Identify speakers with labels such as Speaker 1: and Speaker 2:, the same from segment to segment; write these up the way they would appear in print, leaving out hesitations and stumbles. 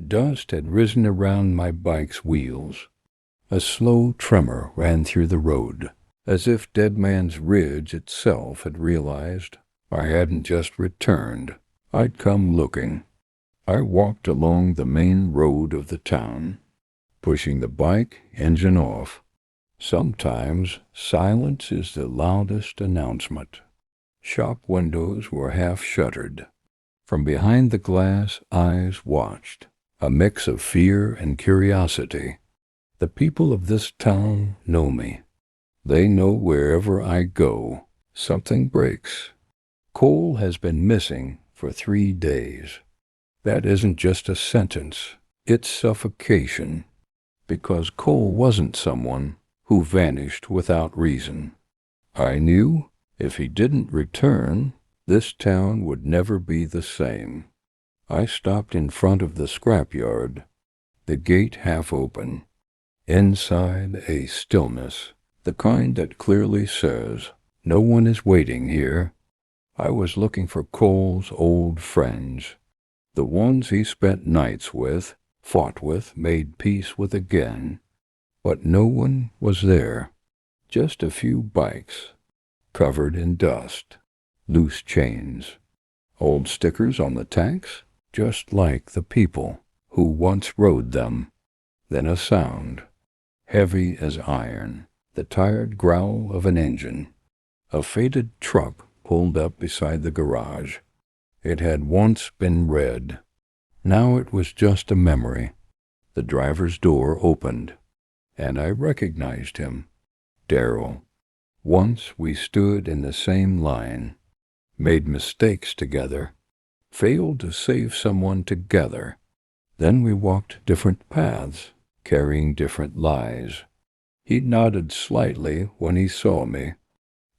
Speaker 1: Dust had risen around my bike's wheels. A slow tremor ran through the road, as if Dead Man's Ridge itself had realized I hadn't just returned. I'd come looking. I walked along the main road of the town, pushing the bike engine off. Sometimes silence is the loudest announcement. Shop windows were half shuttered. From behind the glass, eyes watched, a mix of fear and curiosity. The people of this town know me. They know wherever I go, something breaks. Cole has been missing for 3 days. That isn't just a sentence, it's suffocation, because Cole wasn't someone who vanished without reason. I knew if he didn't return, this town would never be the same. I stopped in front of the scrapyard, the gate half open. Inside, a stillness, the kind that clearly says, "No one is waiting here." I was looking for Cole's old friends, the ones he spent nights with, fought with, made peace with again. But no one was there. Just a few bikes, covered in dust, loose chains, old stickers on the tanks, just like the people who once rode them. Then a sound, heavy as iron, the tired growl of an engine. A faded truck pulled up beside the garage. It had once been red. Now it was just a memory. The driver's door opened, and I recognized him. Darrell. Once we stood in the same line, made mistakes together, failed to save someone together. Then we walked different paths, carrying different lies. He nodded slightly when he saw me.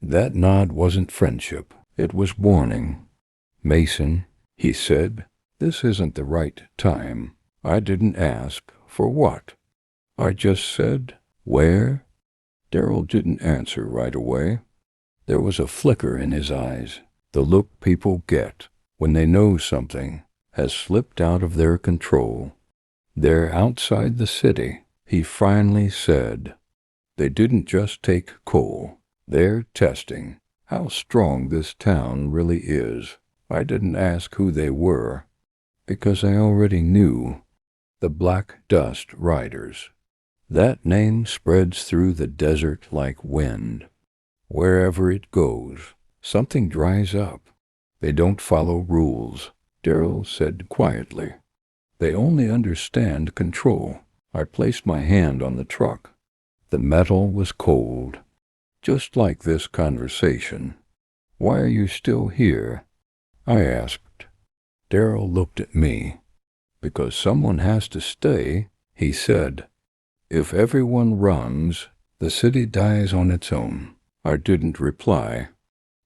Speaker 1: That nod wasn't friendship, it was warning. "Mason," he said, "this isn't the right time." I didn't ask for what. I just said, "Where?" Darrell didn't answer right away. There was a flicker in his eyes, the look people get when they know something has slipped out of their control. "They're outside the city," he finally said. "They didn't just take Cole. They're testing how strong this town really is." I didn't ask who they were, because I already knew. The Black Dust Riders. That name spreads through the desert like wind. Wherever it goes, something dries up. They don't follow rules, Darrell said quietly. They only understand control. I placed my hand on the truck. The metal was cold, just like this conversation. "Why are you still here?" I asked. Darrell looked at me. "Because someone has to stay," he said. "If everyone runs, the city dies on its own." I didn't reply,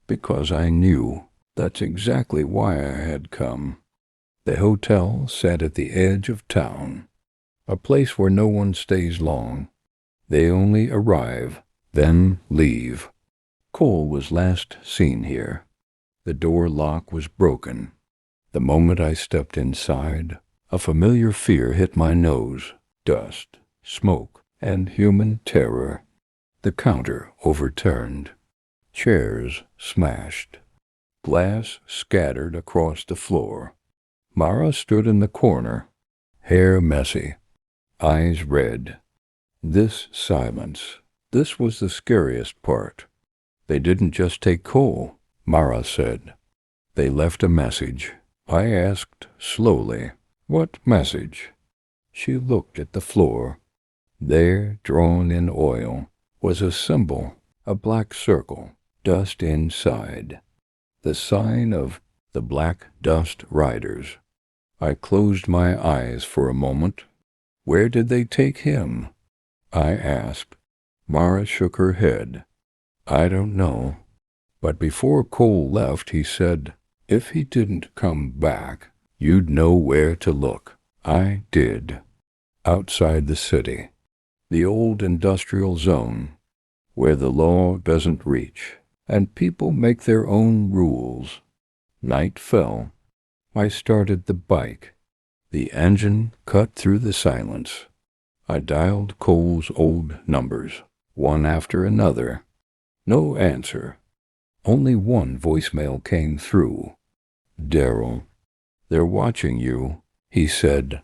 Speaker 1: because I knew that's exactly why I had come. The hotel sat at the edge of town, a place where no one stays long. They only arrive, then leave. Cole was last seen here. The door lock was broken. The moment I stepped inside, a familiar fear hit my nose. Dust, smoke, and human terror. The counter overturned. Chairs smashed. Glass scattered across the floor. Mara stood in the corner, hair messy, eyes red. This silence, this was the scariest part. "They didn't just take Cole," Mara said. "They left a message." I asked slowly, "What message?" She looked at the floor. There, drawn in oil, was a symbol, a black circle, dust inside. The sign of the Black Dust Riders. I closed my eyes for a moment. "Where did they take him?" I asked. Mara shook her head. "I don't know. But before Cole left, he said, if he didn't come back, you'd know where to look." I did. Outside the city. The old industrial zone, where the law doesn't reach, and people make their own rules. Night fell. I started the bike. The engine cut through the silence. I dialed Cole's old numbers, one after another. No answer. Only one voicemail came through. "Daryl, they're watching you," he said.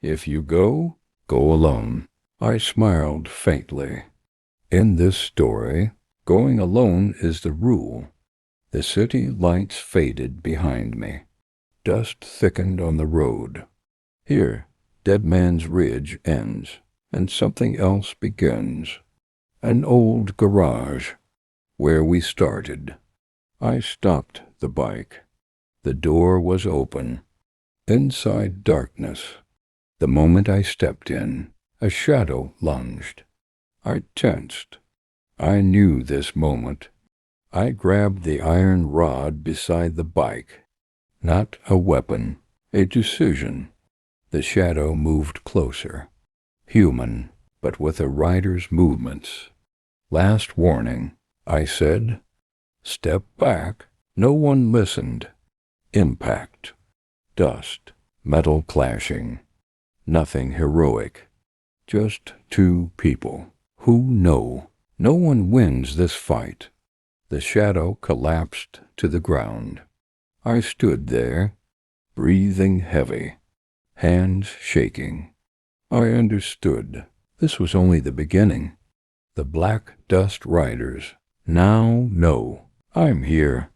Speaker 1: "If you go, go alone." I smiled faintly. In this story, going alone is the rule. The city lights faded behind me. Dust thickened on the road. Here, Dead Man's Ridge ends, and something else begins. An old garage, where we started. I stopped the bike. The door was open. Inside darkness. The moment I stepped in, a shadow lunged. I tensed. I knew this moment. I grabbed the iron rod beside the bike. Not a weapon, a decision. The shadow moved closer. Human, but with a rider's movements. "Last warning," I said. Step back. No one listened. Impact. Dust. Metal clashing. Nothing heroic. Just two people who know. No one wins this fight. The shadow collapsed to the ground. I stood there, breathing heavy, hands shaking. I understood. This was only the beginning. The Black Dust Riders now know I'm here.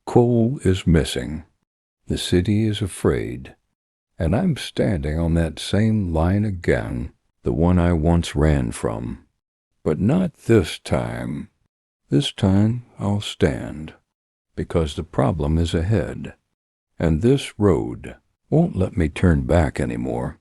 Speaker 1: Cole is missing. The city is afraid. And I'm standing on that same line again, the one I once ran from. But not this time. This time I'll stand, because the problem is ahead, and this road won't let me turn back anymore.